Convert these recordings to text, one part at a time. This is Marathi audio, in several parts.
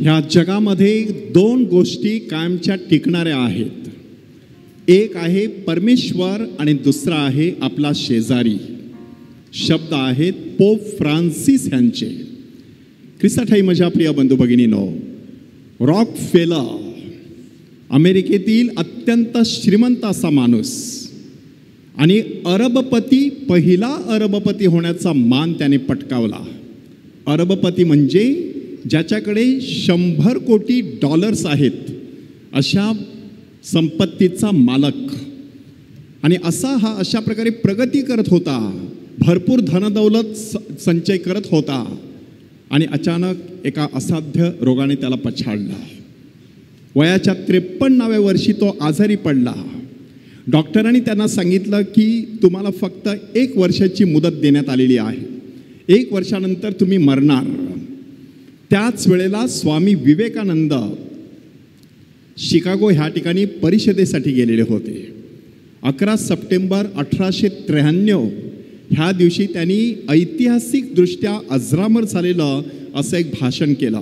ह्या जगामध्ये दोन गोष्टी कायमच्या टिकणाऱ्या आहेत. एक आहे परमेश्वर आणि दुसरा आहे आपला शेजारी. शब्द आहेत पोप फ्रान्सिस यांचे. ख्रिस्ताठाई माझ्या प्रिय बंधू भगिनीनो, रॉकफेलर अमेरिकेतील अत्यंत श्रीमंत असा माणूस आणि अरबपती, पहिला अरबपती होण्याचा मान त्याने पटकावला. अरबपती म्हणजे ज्याच्याकडे 100 कोटी डॉलर्स आहेत अशा संपत्तीचा मालक. आणि हा अशा प्रकारे प्रगती करत होता, भरपूर धनदौलत संचय करत होता आणि अचानक एका असाध्य रोगाने त्याला पछाडला. वयाच्या 53व्या वर्षी तो आजारी पडला. डॉक्टरांनी त्यांना सांगितलं की तुम्हाला फक्त 1 वर्षाची मुदत देण्यात आलेली आहे, 1 वर्षानंतर तुम्ही मरणार. त्याच वेळेला स्वामी विवेकानंद शिकागो ह्या ठिकाणी परिषदेसाठी गेलेले होते. 11 सप्टेंबर 1893 ह्या दिवशी त्यांनी ऐतिहासिकदृष्ट्या अजरामर झालेलं असं एक भाषण केलं.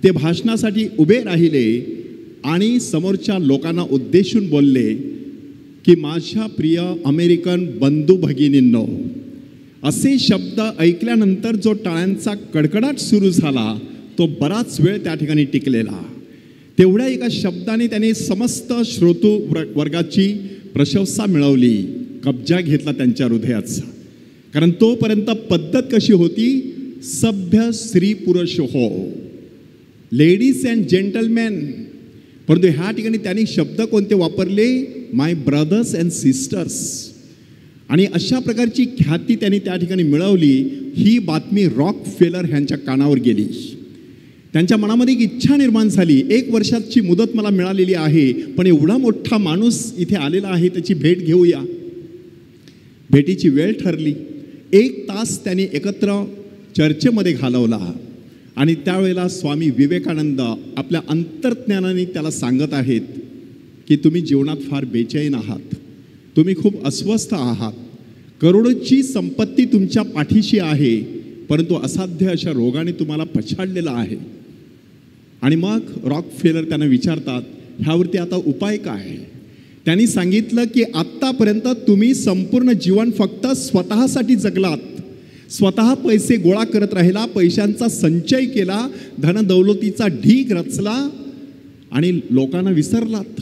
ते भाषणासाठी उभे राहिले आणि समोरच्या लोकांना उद्देशून बोलले की माझ्या प्रिय अमेरिकन बंधू भगिनींनो, असे शब्द ऐकल्यानंतर जो टाळ्यांचा कडकडाट सुरू झाला तो बराच वेळ त्या ठिकाणी टिकलेला. तेवढ्या एका शब्दाने त्याने समस्त श्रोतू वर्गाची प्रशंसा मिळवली, कब्जा घेतला त्यांच्या हृदयाचा. कारण तोपर्यंत पद्धत कशी होती, सभ्य स्त्री पुरुष हो, लेडीज अँड जेंटलमॅन. परंतु ह्या ठिकाणी त्यांनी शब्द कोणते वापरले, माय ब्रदर्स अँड सिस्टर्स. आणि अशा प्रकारची ख्याती त्यांनी त्या ठिकाणी मिळवली. ही बातमी रॉकफेलर ह्यांच्या कानावर गेली. त्यांच्या मनामध्ये एक इच्छा निर्माण झाली, 1 वर्षाची मुदत मला मिळालेली आहे, पण एवढा मोठा माणूस इथे आलेला आहे, त्याची भेट घेऊया. भेटीची वेळ ठरली. 1 तास त्यांनी एकत्र चर्चेमध्ये घालवला. आणि त्यावेळेला स्वामी विवेकानंद आपल्या अंतर्ज्ञानाने त्याला सांगत आहेत की तुम्ही जीवनात फार बेचैन आहात, तुम्ही खूप अस्वस्थ आहात, करोडोची संपत्ती तुमच्या पाठीशी आहे, परंतु असाध्य अशा रोगाने तुम्हाला पछाडलेला आहे. आणि मग रॉकफेलर त्यांना विचारतात ह्यावरती आता उपाय काय. त्यांनी सांगितलं की आत्तापर्यंत तुम्ही संपूर्ण जीवन फक्त स्वतःसाठी जगलात, स्वतः पैसे गोळा करत राहिला, पैशांचा संचय केला, धनदौलतीचा ढीग रचला आणि लोकांना विसरलात,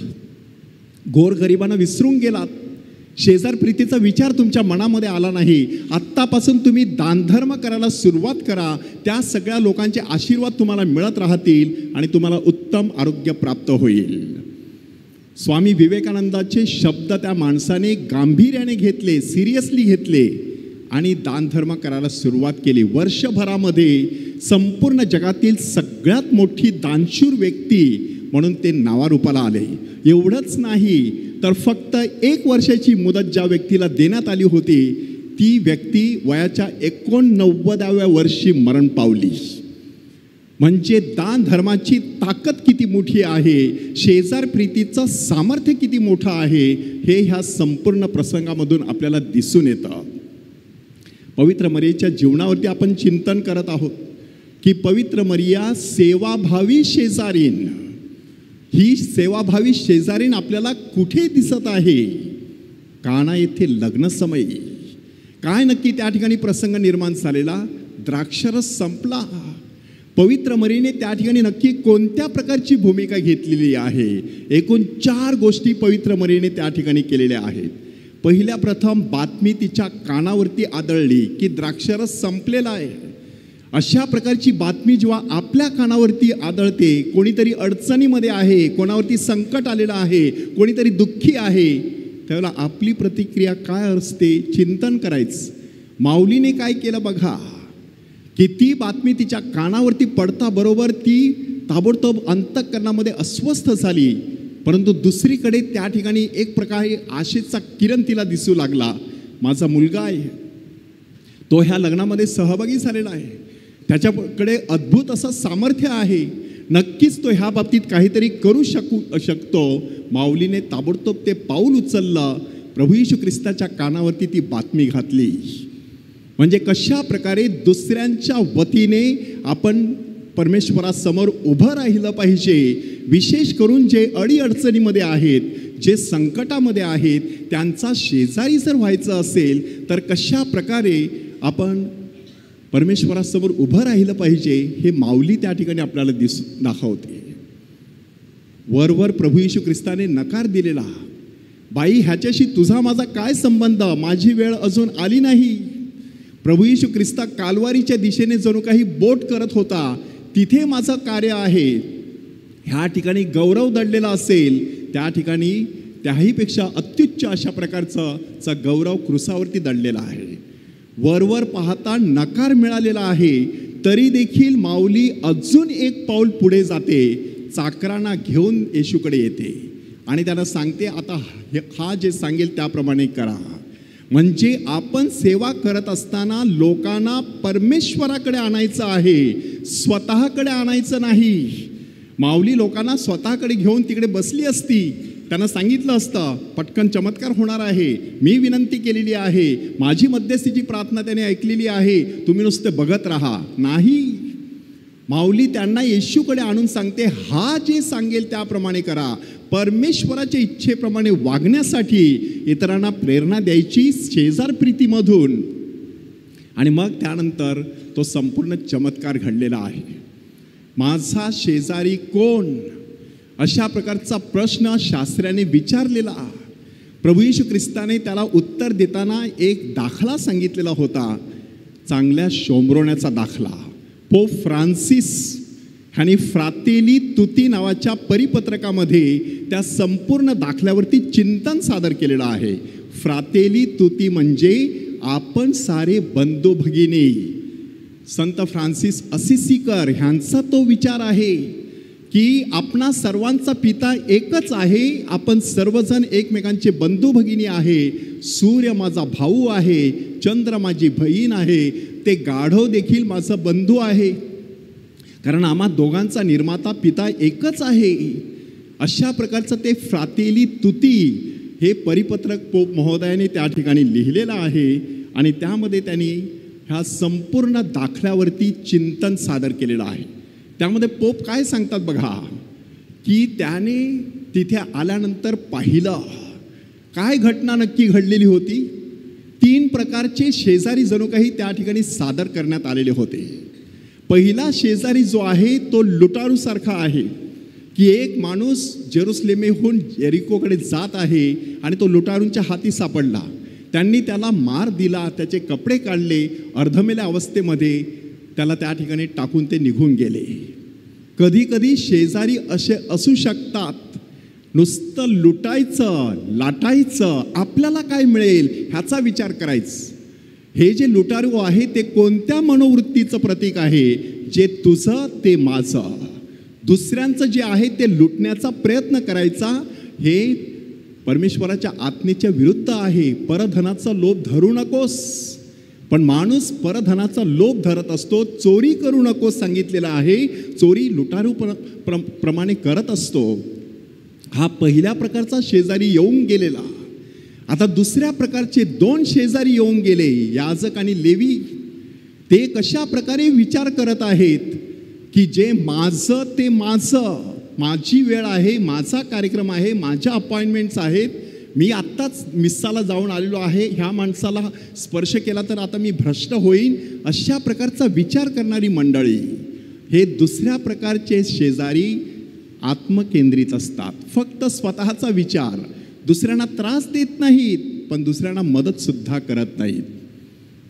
गोरगरिबांना विसरून गेलात, शेजार प्रीतीचा विचार तुमच्या मनामध्ये आला नाही. आत्तापासून तुम्ही दानधर्म करायला सुरुवात करा, त्या सगळ्या लोकांचे आशीर्वाद तुम्हाला मिळत राहतील आणि तुम्हाला उत्तम आरोग्य प्राप्त होईल. स्वामी विवेकानंदाचे शब्द त्या माणसाने गांभीर्याने घेतले, सिरियसली घेतले आणि दानधर्म करायला सुरुवात केली. वर्षभरामध्ये संपूर्ण जगातील सगळ्यात मोठी दानशूर व्यक्ती म्हणून ते नावारूपाला आले. एवढंच नाही तर फक्त 1 वर्षाची मुदत ज्या व्यक्तीला देण्यात आली होती ती व्यक्ती वयाच्या 89व्या वर्षी मरण पावली. म्हणजे दान धर्माची ताकद किती मोठी आहे, शेजार प्रीतीचं सामर्थ्य किती मोठं आहे, हे ह्या संपूर्ण प्रसंगामधून आपल्याला दिसून येतं. पवित्र मरियेच्या जीवनावरती आपण चिंतन करत आहोत की पवित्र मरिया सेवाभावी शेजारीन. ही सेवाभावी शेजारीन आपल्याला कुठे दिसत आहे, काना येथे लग्न समयी. काय नक्की त्या ठिकाणी प्रसंग निर्माण झालेला, द्राक्षरस संपला. पवित्र मरियेने त्या ठिकाणी नक्की कोणत्या प्रकारची भूमिका घेतलेली आहे. एकूण 4 गोष्टी पवित्र मरियेने त्या ठिकाणी केलेल्या आहेत. पहिल्या प्रथम बातमी तिच्या कानावरती आदळली की द्राक्षरस संपलेला आहे. अशा प्रकारची बातमी जेव्हा आपल्या कानावरती आदळते, कोणीतरी अडचणीमध्ये आहे, कोणावरती संकट आलेलं आहे, कोणीतरी दुःखी आहे, त्यावेळेला आपली प्रतिक्रिया काय असते, चिंतन करायचं. माऊलीने काय केलं बघा, की ती बातमी तिच्या कानावरती पडता बरोबर ती ताबडतोब अंतःकरणामध्ये अस्वस्थ झाली. परंतु दुसरीकडे त्या ठिकाणी एक प्रकारे आशेचा किरण तिला दिसू लागला. माझा मुलगा आहे, तो ह्या लग्नामध्ये सहभागी झालेला आहे, त्याच्याकडे अद्भुत असं सामर्थ्य आहे, नक्कीच तो ह्या बाबतीत काहीतरी करू शकतो. माऊलीने ताबडतोब ते पाऊल उचललं, प्रभू येशू ख्रिस्ताच्या कानावरती ती बातमी घातली. म्हणजे कशा प्रकारे दुसऱ्यांच्या वतीने आपण परमेश्वरासमोर उभं राहिलं पाहिजे. विशेष करून जे अडीअडचणीमध्ये आहेत, जे संकटामध्ये आहेत, त्यांचा शेजारी जर व्हायचं असेल तर कशा प्रकारे आपण परमेश्वरासमोर उभं राहिलं पाहिजे हे माऊली त्या ठिकाणी आपल्याला दाखवते. वरवर प्रभू येशू ख्रिस्ताने नकार दिलेला, बाई ह्याच्याशी तुझा माझा काय संबंध, माझी वेळ अजून आली नाही. प्रभू येशू ख्रिस्ता कालवारीच्या दिशेने जणू काही बोट करत होता, तिथे माझं कार्य आहे. ह्या ठिकाणी गौरव दडलेला असेल, त्या ठिकाणी त्याहीपेक्षा अत्युच्च अशा प्रकारचा गौरव क्रुसावरती दडलेला आहे. वरवर पाहता नकार मिळालेला आहे, तरी देखील माऊली अजून एक पाऊल पुढे जाते, चाकरांना घेऊन येशूकडे येते आणि त्याला सांगते, आता हा जे सांगेल त्याप्रमाणे करा. म्हणजे आपण सेवा करत असताना लोकांना परमेश्वराकडे आणायचं आहे, स्वतःकडे आणायचं नाही. माऊली लोकांना स्वतःकडे घेऊन तिकडे बसली असती, त्यांना सांगितलं असतं पटकन चमत्कार होणार आहे, मी विनंती केलेली आहे, माझी मध्यस्थीची प्रार्थना त्याने ऐकलेली आहे, तुम्ही नुसते बघत राहा. नाही, माऊली त्यांना येशूकडे आणून सांगते, हा जे सांगेल त्याप्रमाणे करा. परमेश्वराच्या इच्छेप्रमाणे वागण्यासाठी इतरांना प्रेरणा द्यायची शेजार प्रीतीमधून. आणि मग त्यानंतर तो संपूर्ण चमत्कार घडलेला आहे. माझा शेजारी कोण, अशा प्रकारचा प्रश्न शास्त्र्याने विचारलेला. प्रभू येशू ख्रिस्ताने त्याला उत्तर देताना एक दाखला सांगितलेला होता, चांगल्या शोमरोण्याचा दाखला. पोप फ्रान्सिस ह्याने फ्रातेली तुती नावाच्या परिपत्रकामध्ये त्या संपूर्ण दाखल्यावरती चिंतन सादर केलेलं आहे. फ्रातेली तुती म्हणजे आपण सारे बंधू भगिनी. संत फ्रान्सिस असिसीकर ह्यांचा तो विचार आहे की आपणा सर्वांचा पिता एकच आहे, आपण सर्वजण एकमेकांचे बंधू भगिनी आहे. सूर्य माझा भाऊ आहे, चंद्र माझी बहीण आहे, ते गाढव देखील माझा बंधू आहे, कारण आम्हा दोघांचा निर्माता पिता एकच आहे. अशा प्रकारचं ते फ्रातेली तुती हे परिपत्रक पोप महोदयाने त्या ठिकाणी लिहिलेलं आहे. आणि त्यामध्ये त्यांनी ह्या संपूर्ण दाखल्यावरती चिंतन सादर केलेलं आहे. त्यामध्ये पोप काय सांगतात बघा, की त्याने तिथे आल्यानंतर पाहिलं काय घटना नक्की घडलेली होती. 3 प्रकारचे शेजारी जणू काही त्या ठिकाणी सादर करण्यात आलेले होते. पहिला शेजारी जो आहे तो लुटारूसारखा आहे, की एक माणूस जेरुसलेमेहून येरिकोकडे जात आहे आणि तो लुटारूंच्या हाती सापडला. त्यांनी त्याला मार दिला, त्याचे कपडे काढले, अर्धमेल्या अवस्थेमध्ये त्याला त्या ठिकाणी टाकून ते निघून गेले. कधी कधी शेजारी असे असू शकतात, नुसतं लुटायचं, लाटायचं, आपल्याला काय मिळेल ह्याचा विचार करायचं. हे जे लुटारू आहे ते कोणत्या मनोवृत्तीचं प्रतीक आहे, जे तुझं ते माझं. दुसऱ्यांचं जे आहे ते लुटण्याचा प्रयत्न करायचा, हे परमेश्वराच्या आज्ञेच्या विरुद्ध आहे. परधनाचा लोभ धरू नकोस. पण माणूस परधनाचा लोभ धरत असतो. चोरी करू नकोस सांगितलेलं आहे, चोरी लुटारू प्रमाणे करत असतो. हा पहिल्या प्रकारचा शेजारी येऊन गेलेला. आता दुसऱ्या प्रकारचे 2 शेजारी येऊन गेले, याजक आणि लेवी. ते कशा प्रकारे विचार करत आहेत की जे माझं ते माझं, माझी वेळ आहे, माझा कार्यक्रम आहे, माझ्या अपॉइंटमेंट्स आहेत, मी आत्ताच मिस्साला जाऊन आलेलो आहे, ह्या माणसाला स्पर्श केला तर आता मी भ्रष्ट होईन, अशा प्रकारचा विचार करणारी मंडळी. हे दुसऱ्या प्रकारचे शेजारी आत्मकेंद्रित असतात. फक्त स्वतःचा विचार, दुसऱ्यांना त्रास देत नाहीत, पण दुसऱ्यांना मदतसुद्धा करत नाहीत.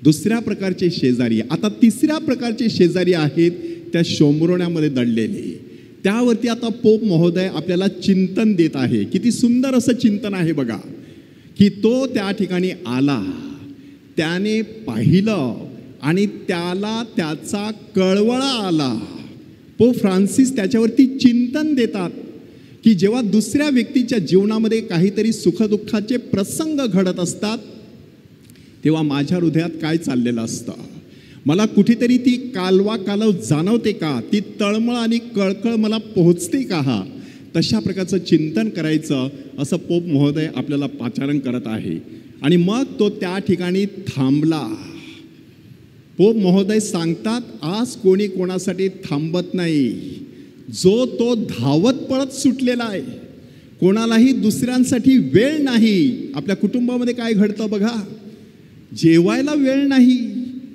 दुसऱ्या प्रकारचे शेजारी. आता तिसऱ्या प्रकारचे शेजारी आहेत त्या शोमरोण्यामध्ये दडलेले. त्यावरती आता पोप महोदय आपल्याला चिंतन देत आहे. किती सुंदर असं चिंतन आहे बघा, की तो त्या ठिकाणी आला, त्याने पाहिलं आणि त्याला त्याचा कळवळा आला. पोप फ्रान्सिस त्याच्यावरती चिंतन देतात की जेव्हा दुसऱ्या व्यक्तीच्या जीवनामध्ये काहीतरी सुखदुःखाचे प्रसंग घडत असतात, तेव्हा माझ्या हृदयात काय चाललेलं असतं, मला कुठेतरी ती कालव जाणवते का, ती तळमळ आणि कळकळ मला पोहोचते का, तशा प्रकारचं चिंतन करायचं असं पोप महोदय आपल्याला पाचारण करत आहे. आणि मग तो त्या ठिकाणी थांबला. पोप महोदय सांगतात, आज कोणी कोणासाठी थांबत नाही, जो तो धावत पळत सुटलेला आहे. कोणालाही दुसऱ्यांसाठी वेळ नाही. आपल्या कुटुंबामध्ये काय घडतं बघा, जेवायला वेळ नाही,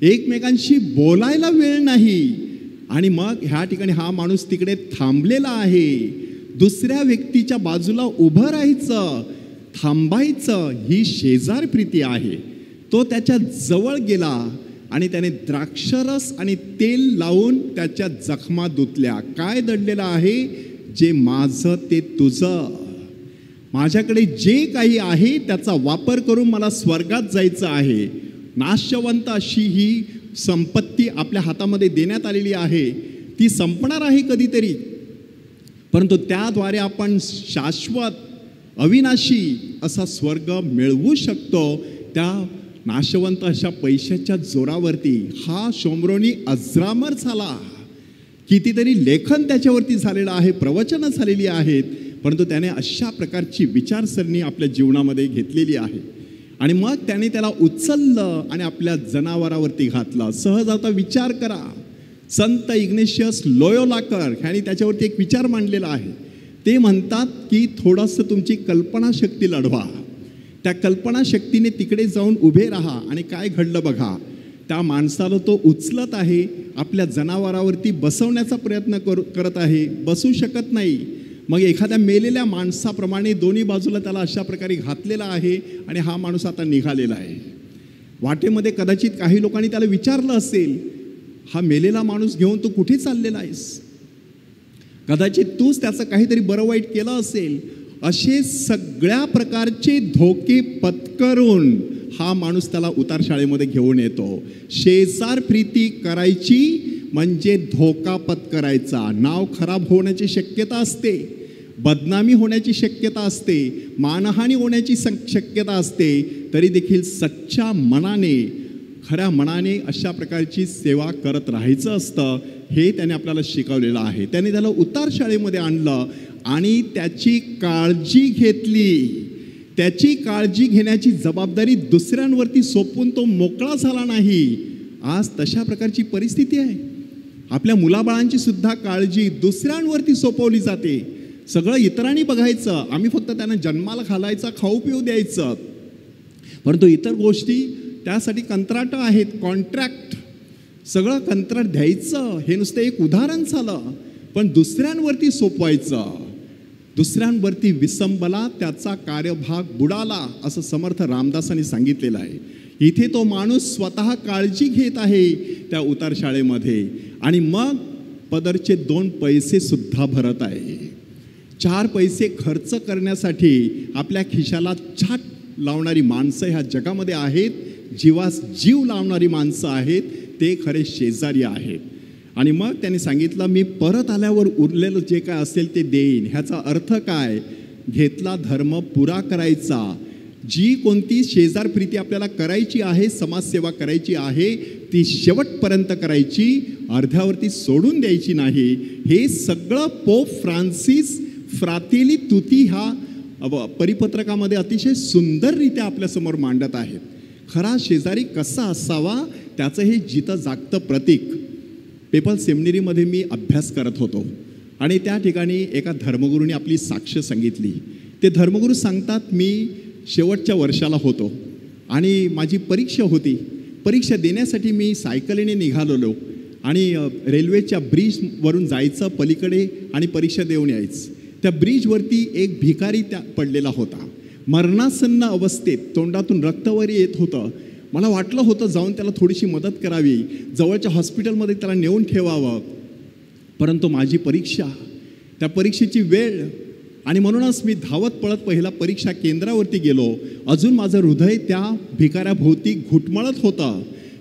एकमेकांशी बोलायला वेळ नाही, आणि मग ह्या ठिकाणी हा माणूस तिकडे थांबलेला आहे. दुसऱ्या व्यक्तीच्या बाजूला उभं राहायचं, थांबायचं, ही शेजार प्रीती आहे. तो त्याच्या जवळ गेला आणि त्याने द्राक्षरस आणि तेल लावून त्याच्या जखमा धुतल्या. काय दडलेलं आहे, जे माझं ते तुझं. माझ्याकडे जे काही आहे त्याचा वापर करून मला स्वर्गात जायचं आहे. नाशवंत अशी ही संपत्ती आपल्या हातामध्ये देण्यात आलेली आहे, ती संपणार आहे कधीतरी, परंतु त्याद्वारे आपण शाश्वत अविनाशी असा स्वर्ग मिळवू शकतो. त्या नाशवंत अशा पैशाच्या जोरावरती हा शोम्रोनी अजरामर झाला. कितीतरी लेखन त्याच्यावरती झालेलं आहे, प्रवचनं झालेली आहेत, परंतु त्याने अशा प्रकारची विचारसरणी आपल्या जीवनामध्ये घेतलेली आहे. आणि मग त्याने त्याला उचललं आणि आपल्या जनावरावरती घातलं. सहज आता विचार करा, संत इग्नेशियस लोयोलाकर ह्यांनी त्याच्यावरती एक विचार मांडलेला आहे. ते म्हणतात की थोडंसं तुमची कल्पनाशक्ती लढवा. त्या कल्पनाशक्तीने तिकडे जाऊन उभे राहा. आणि काय घडलं बघा, त्या माणसाला तो उचलत आहे, आपल्या जनावरावरती बसवण्याचा प्रयत्न करत आहे, बसू शकत नाही. मग एखाद्या मेलेल्या माणसाप्रमाणे दोन्ही बाजूला त्याला अशा प्रकारे घातलेला आहे आणि हा माणूस आता निघालेला आहे. वाटेमध्ये कदाचित काही लोकांनी त्याला विचारलं असेल, हा मेलेला माणूस घेऊन तू कुठे चाललेला आहेस? कदाचित तूच त्याचं काहीतरी बरं वाईट केलं असेल. असे सगळ्या प्रकारचे धोके पत्करून हा माणूस त्याला उतार शाळेमध्ये घेऊन येतो. शेजार प्रीती करायची म्हणजे धोका पत्करायचा. नाव खराब होण्याची शक्यता असते, बदनामी होण्याची शक्यता असते, मानहानी होण्याची शक्यता असते, तरी देखील सच्च्या मनाने, खऱ्या मनाने अशा प्रकारची सेवा करत राहायचं असतं. हे त्याने आपल्याला शिकवलेलं आहे. त्याने त्याला उतार शाळेमध्ये आणलं आणि त्याची काळजी घेतली. त्याची काळजी घेण्याची जबाबदारी दुसऱ्यांवरती सोपवून तो मोकळा झाला नाही. आज तशा प्रकारची परिस्थिती आहे. आपल्या मुलाबाळांची सुद्धा काळजी दुसऱ्यांवरती सोपवली जाते. सगळं इतरांनी बघायचं, आम्ही फक्त त्यांना जन्माला घालायचा, खाऊ पिऊ द्यायचं, परंतु इतर गोष्टी त्यासाठी कंत्राट आहेत, कॉन्ट्रॅक्ट, सगळं कंत्राट द्यायचं. हे नुसतं एक उदाहरण झालं, पण दुसऱ्यांवरती सोपवायचं, दुसऱ्यांवरती विसंबला, त्याचा कार्यभाग बुडाला, असं समर्थ रामदासांनी सांगितलेलं आहे. इथे तो माणूस स्वतः काळजी घेत आहे त्या उतार शाळेमध्ये, आणि मग पदरचे 2 पैसे सुद्धा भरत आहे. 4 पैसे खर्च करण्यासाठी आपल्या खिशाला छाट लावणारी माणसं ह्या जगामध्ये आहेत. जीवास जीव लावणारी माणसं आहेत, ते खरे शेजारी आहेत. आणि मग त्यांनी सांगितलं, मी परत आल्यावर उरलेलं जे काय असेल ते देईन. ह्याचा अर्थ काय? घेतला धर्म पुरा करायचा. जी कोणती शेजार प्रीती आपल्याला करायची आहे, समाजसेवा करायची आहे, ती शेवटपर्यंत करायची, अर्ध्यावरती सोडून द्यायची नाही. हे सगळं पोप फ्रान्सिस फ्रातेली तुती ह्या परिपत्रकामध्ये अतिशय सुंदररित्या आपल्यासमोर मांडत आहेत. खरा शेजारी कसा असावा त्याचं हे जितं जागतं प्रतीक. पेपल सेमिनरीमध्ये मी अभ्यास करत होतो आणि त्या ठिकाणी एका धर्मगुरूने आपली साक्ष सांगितली. ते धर्मगुरू सांगतात, मी शेवटच्या वर्षाला होतो आणि माझी परीक्षा होती. परीक्षा देण्यासाठी मी सायकलीने निघालेलो आणि रेल्वेच्या ब्रिजवरून जायचं पलीकडे आणि परीक्षा देऊन यायचं. त्या ब्रिजवरती एक भिकारी त्या पडलेला होता, मरणासन्न अवस्थेत, तोंडातून रक्तवरी येत होतं. मला वाटलं होतं जाऊन त्याला थोडीशी मदत करावी, जवळच्या हॉस्पिटलमध्ये त्याला नेऊन ठेवावं, परंतु माझी परीक्षा, त्या परीक्षेची वेळ, आणि म्हणूनच मी धावत पळत पहिला परीक्षा केंद्रावरती गेलो. अजून माझं हृदय त्या भिकाऱ्याभोवती घुटमळत होतं.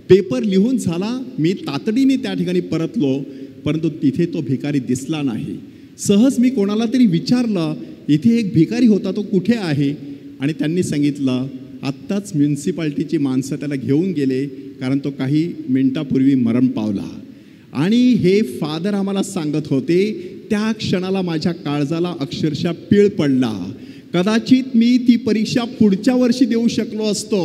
पेपर लिहून झाला, मी तातडीने त्या ठिकाणी परतलो, परंतु तिथे तो भिकारी दिसला नाही. सहज मी कोणाला तरी विचारलं, इथे एक भिकारी होता, तो कुठे आहे? आणि त्यांनी सांगितलं, आत्ताच म्युन्सिपाल्टीची माणसं त्याला घेऊन गेले, कारण तो काही मिनिटापूर्वी मरण पावला. आणि हे फादर आम्हाला सांगत होते, त्या क्षणाला माझ्या काळजाला अक्षरशः पीळ पडला. कदाचित मी ती परीक्षा पुढच्या वर्षी देऊ शकलो असतो,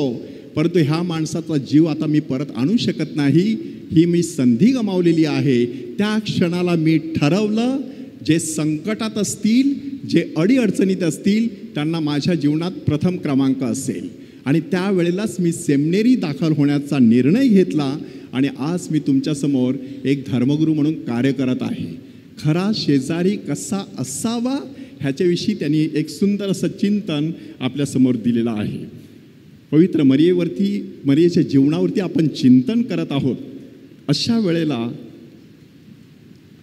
परंतु ह्या माणसाचा जीव आता मी परत आणू शकत नाही, ही मी संधी गमावलेली आहे. त्या क्षणाला मी ठरवलं, जे संकटात असतील, जे अडीअडचणीत असतील, त्यांना माझ्या जीवनात प्रथम क्रमांक असेल. आणि त्यावेळेलाच मी सेमिनरी दाखल होण्याचा निर्णय घेतला आणि आज मी तुमच्यासमोर एक धर्मगुरू म्हणून कार्य करत आहे. खरा शेजारी कसा असावा ह्याच्याविषयी त्यांनी एक सुंदर असं चिंतन आपल्यासमोर दिलेलं आहे. पवित्र मरियेच्या जीवनावरती आपण चिंतन करत आहोत. अशा वेळेला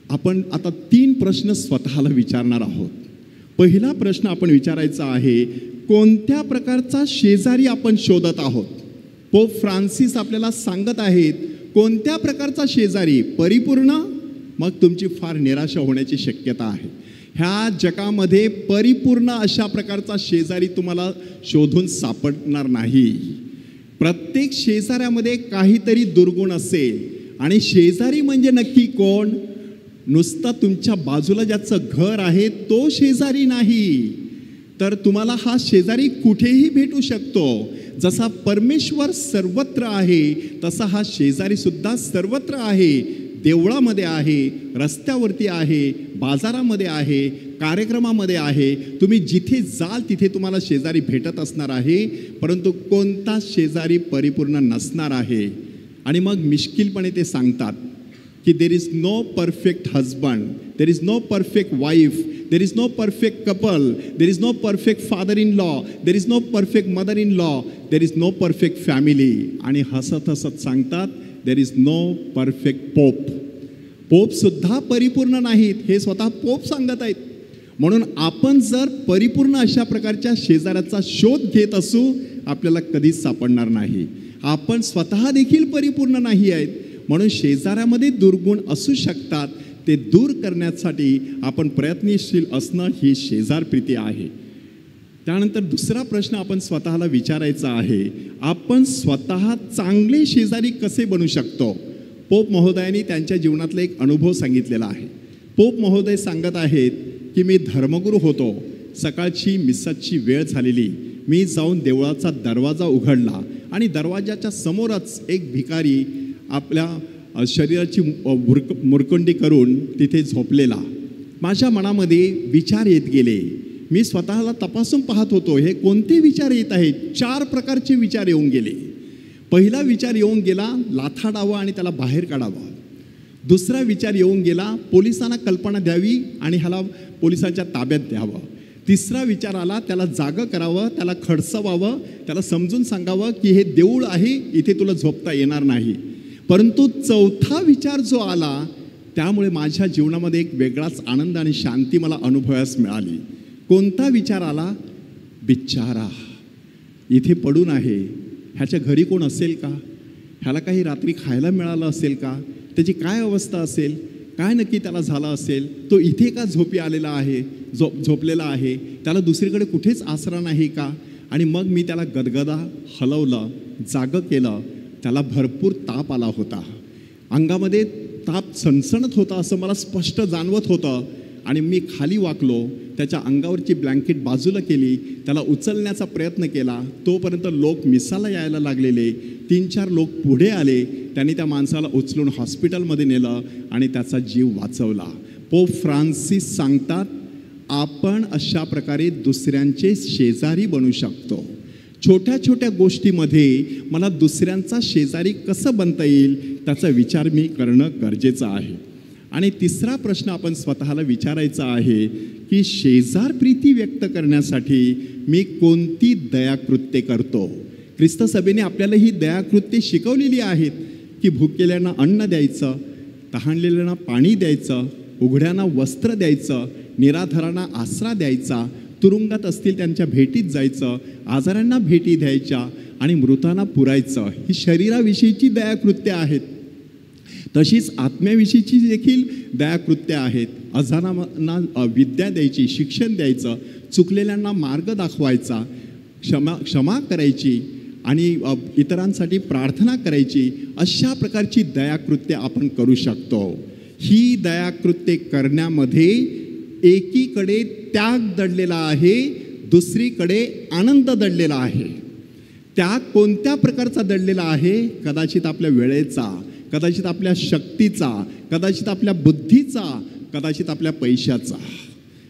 आपण आता 3 प्रश्न स्वतःला विचारणार आहोत. पहिला प्रश्न आपण विचारायचा आहे, कोणत्या प्रकारचा शेजारी आपण शोधत आहोत? पोप फ्रान्सिस आपल्याला सांगत आहेत, कोणत्या प्रकारचा शेजारी? परिपूर्ण? मग तुमची फार निराशा होण्याची शक्यता आहे. ह्या जगामध्ये परिपूर्ण अशा प्रकारचा शेजारी तुम्हाला शोधून सापडणार नाही. प्रत्येक शेजाऱ्यामध्ये काहीतरी दुर्गुण असेल. आणि शेजारी म्हणजे नक्की कोण? नुसतं तुमच्या बाजूला ज्याचं घर आहे तो शेजारी नाही, तर तुम्हाला हा शेजारी कुठेही भेटू शकतो. जसा परमेश्वर सर्वत्र आहे तसा हा शेजारी सुद्धा सर्वत्र आहे. देवळामध्ये आहे, रस्त्यावरती आहे, बाजारामध्ये आहे, कार्यक्रमामध्ये आहे. तुम्ही जिथे जाल तिथे तुम्हाला शेजारी भेटत असणार आहे. परंतु कोणता शेजारी परिपूर्ण नसणार आहे. आणि मग मिश्किलपणे ते सांगतात की there is no perfect husband, there is no perfect wife, there is no perfect couple, there is no perfect father in law, there is no perfect mother in law, there is no perfect family. आणि हसत हसत सांगतात there is no perfect pope. पोपसुद्धा परिपूर्ण नाहीत, हे स्वतः पोप सांगत आहेत. म्हणून आपण जर परिपूर्ण अशा प्रकारच्या शेजाऱ्याचा शोध घेत असू, आपल्याला कधीच सापडणार नाही. आपण स्वतः देखील परिपूर्ण नाही आहेत. म्हणून शेजाऱ्यामध्ये दुर्गुण असू शकतात, ते दूर करण्यासाठी आपण प्रयत्नशील असणं ही शेजारप्रीती आहे. त्यानंतर दुसरा प्रश्न आपण स्वतःला विचारायचा आहे, आपण स्वतः चांगले शेजारी कसे बनू शकतो? पोप महोदयांनी त्यांच्या जीवनातला एक अनुभव सांगितलेला आहे. पोप महोदय सांगत आहेत की मी धर्मगुरू होतो. सकाळची मिसाची वेळ झालेली. मी जाऊन देवळाचा दरवाजा उघडला आणि दरवाजाच्या समोरच एक भिकारी आपल्या शरीराची मुरकुंडी करून तिथे झोपलेला. माझ्या मनामध्ये विचार येत गेले. मी स्वतःला तपासून पाहत होतो, हे कोणते विचार येत आहेत? 4 प्रकारचे विचार येऊन गेले. पहिला विचार येऊन गेला, लाथाडावं आणि त्याला बाहेर काढावं. दुसरा विचार येऊन गेला, पोलिसांना कल्पना द्यावी आणि ह्याला पोलिसांच्या ताब्यात द्यावं. तिसरा विचार आला, त्याला जागं करावं, त्याला खडसवावं, त्याला समजून सांगावं की हे देऊळ आहे, इथे तुला झोपता येणार नाही. परंतु चौथा विचार जो आला, त्यामुळे माझ्या जीवनामध्ये एक वेगळाच आनंद आणि शांती मला अनुभवास मिळाली. कोणता विचार आला? बिचारा इथे पडून आहे, ह्याच्या घरी कोण असेल का? ह्याला काही रात्री खायला मिळालं असेल का? त्याची काय अवस्था असेल? काय नक्की त्याला झालं असेल? तो इथे का झोपी आलेला आहे, झोपलेला आहे? त्याला दुसरीकडे कुठेच आसरा नाही का? आणि मग मी त्याला गदगदा हलवलं, जागं केलं. त्याला भरपूर ताप आला होता, अंगामध्ये ताप सणसणत होता असं मला स्पष्ट जाणवत होतं. आणि मी खाली वाकलो, त्याच्या अंगावरची ब्लँकेट बाजूला केली, त्याला उचलण्याचा प्रयत्न केला. तोपर्यंत लोक मिसाला यायला लागलेले. 3-4 लोक पुढे आले. त्यांनी त्या माणसाला उचलून हॉस्पिटलमध्ये नेलं आणि त्याचा जीव वाचवला. पोप फ्रान्सिस सांगतात, आपण अशा प्रकारे दुसऱ्यांचे शेजारी बनू शकतो. छोट्या छोट्या गोष्टीमध्ये मला दुसऱ्यांचा शेजारी कसं बनता येईल त्याचा विचार मी करणं गरजेचं आहे. आणि तिसरा प्रश्न आपण स्वतःला विचारायचा आहे की शेजारप्रीती व्यक्त करण्यासाठी मी कोणती दयाकृत्ये करतो? ख्रिस्त सभेने आपल्याला ही दयाकृत्ये शिकवलेली आहेत की भुकेल्यांना अन्न द्यायचं, तहानलेल्यांना पाणी द्यायचं, उघड्यांना वस्त्र द्यायचं, निराधारांना आसरा द्यायचा, तुरुंगात असतील त्यांच्या भेटीत जायचं, आजारांना भेटी द्यायच्या आणि मृतांना पुरायचं. ही शरीराविषयीची दयाकृत्य आहेत. तशीच आत्म्याविषयीची देखील दयाकृत्य आहेत. अजाणांना विद्या द्यायची, शिक्षण द्यायचं, चुकलेल्यांना मार्ग दाखवायचा, क्षमा करायची आणि इतरांसाठी प्रार्थना करायची. अशा प्रकारची दयाकृत्य आपण करू शकतो. ही दयाकृत्य करण्यामध्ये एकीकडे त्याग दडलेला आहे, दुसरीकडे आनंद दडलेला आहे. त्याग कोणत्या प्रकारचा दडलेला आहे? कदाचित आपल्या वेळेचा, कदाचित आपल्या शक्तीचा, कदाचित आपल्या बुद्धीचा, कदाचित आपल्या पैशाचा.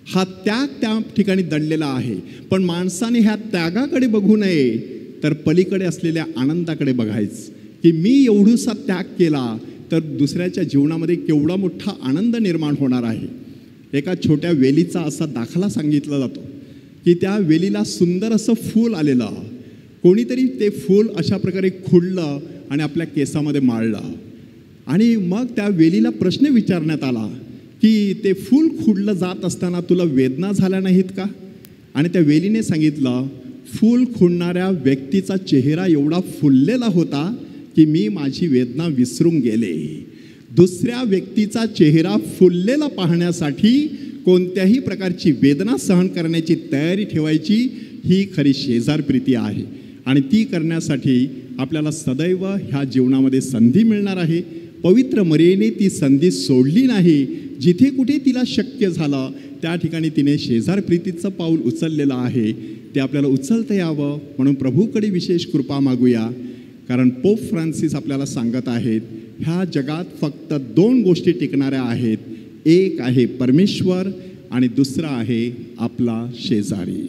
हा त्याग त्या ठिकाणी दडलेला आहे. पण माणसाने ह्या त्यागाकडे बघू नये, तर पलीकडे असलेल्या आनंदाकडे बघायचं की मी एवढूसा त्याग केला तर दुसऱ्याच्या जीवनामध्ये केवढा मोठा आनंद निर्माण होणार आहे. एका छोट्या वेलीचा असा दाखला सांगितला जातो की त्या वेलीला सुंदर असं फूल आलेलं, कोणीतरी ते फूल अशा प्रकारे खुडलं आणि आपल्या केसामध्ये माळलं. आणि मग त्या वेलीला प्रश्न विचारण्यात आला की ते फूल खुडलं जात असताना तुला वेदना झाल्या नाहीत का? आणि त्या वेलीने सांगितलं, फूल खुडणाऱ्या व्यक्तीचा चेहरा एवढा फुललेला होता की मी माझी वेदना विसरून गेले. दुसऱ्या व्यक्तीचा चेहरा फुललेला पाहण्यासाठी कोणत्याही प्रकारची वेदना सहन करण्याची तयारी ठेवायची, ही खरी शेजारप्रीती आहे. आणि ती करण्यासाठी आपल्याला सदैव ह्या जीवनामध्ये संधी मिळणार आहे. पवित्र मरियेने ती संधी सोडली नाही. जिथे कुठे तिला शक्य झालं त्या ठिकाणी तिने शेजारप्रीतीचं पाऊल उचललेलं आहे. ते आपल्याला उचलता यावं म्हणून प्रभूकडे विशेष कृपा मागूया. कारण पोप फ्रान्सिस आपल्याला सांगत आहेत, ह्या जगात फक्त 2 गोष्टी टिकणाऱ्या आहेत. एक आहे परमेश्वर आणि दुसरा आहे आपला शेजारी.